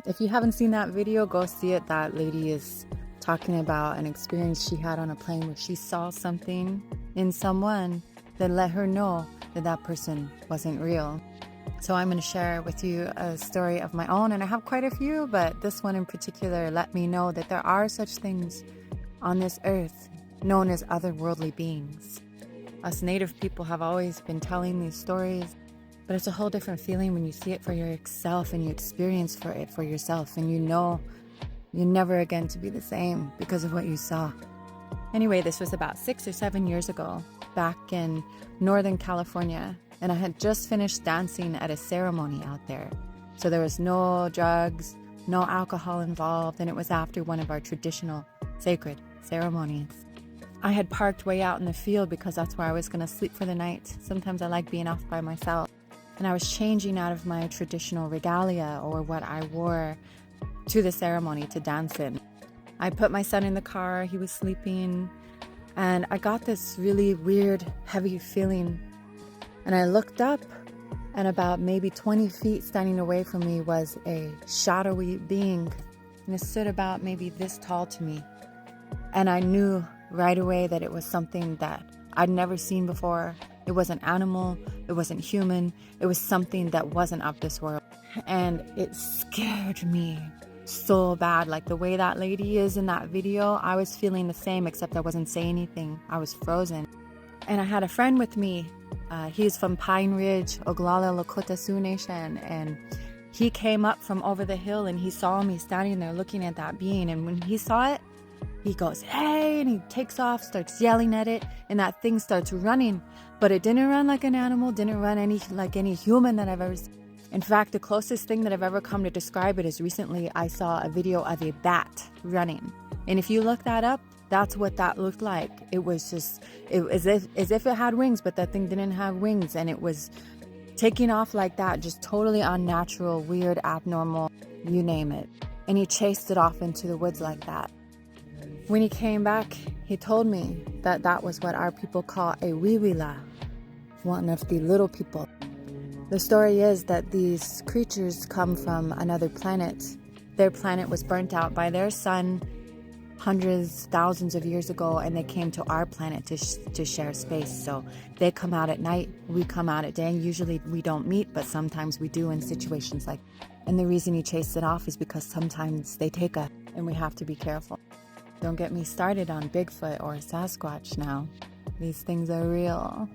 If you haven't seen that video, go see it. That lady is talking about an experience she had on a plane where she saw something in someone that let her know that that person wasn't real. So I'm going to share with you a story of my own, and I have quite a few, but this one in particular let me know that there are such things on this earth known as otherworldly beings. Us native people have always been telling these stories, but it's a whole different feeling when you see it for yourself and you experience it for yourself, and you know you're never again to be the same because of what you saw. Anyway, this was about 6 or 7 years ago, back in Northern California, and I had just finished dancing at a ceremony out there. So there was no drugs, no alcohol involved, and it was after one of our traditional sacred ceremonies. I had parked way out in the field because that's where I was going to sleep for the night. Sometimes I like being off by myself. And I was changing out of my traditional regalia, or what I wore to the ceremony to dance in. I put my son in the car, he was sleeping, and I got this really weird, heavy feeling. And I looked up, and about maybe 20 feet standing away from me was a shadowy being. And it stood about maybe this tall to me. And I knew right away that it was something that I'd never seen before. It wasn't animal, it wasn't human, it was something that wasn't of this world. And it scared me so bad. Like the way that lady is in that video, I was feeling the same, except I wasn't saying anything. I was frozen. And I had a friend with me. He's from Pine Ridge, Oglala Lakota Sioux Nation, and he came up from over the hill and he saw me standing there looking at that being. And when he saw it, he goes, "Hey," and he takes off, starts yelling at it, and that thing starts running. But it didn't run like an animal, didn't run like any human that I've ever seen. In fact, the closest thing that I've ever come to describe it is recently I saw a video of a bat running. And if you look that up, that's what that looked like. It was just, as if it had wings, but that thing didn't have wings. And it was taking off like that, just totally unnatural, weird, abnormal, you name it. And he chased it off into the woods like that. When he came back, he told me that that was what our people call a wiwila, one of the little people. The story is that these creatures come from another planet. Their planet was burnt out by their sun hundreds, thousands of years ago, and they came to our planet to share space. So they come out at night, we come out at day. Usually we don't meet, but sometimes we do in situations like that. And the reason he chased it off is because sometimes they take us, and we have to be careful. Don't get me started on Bigfoot or Sasquatch now. These things are real.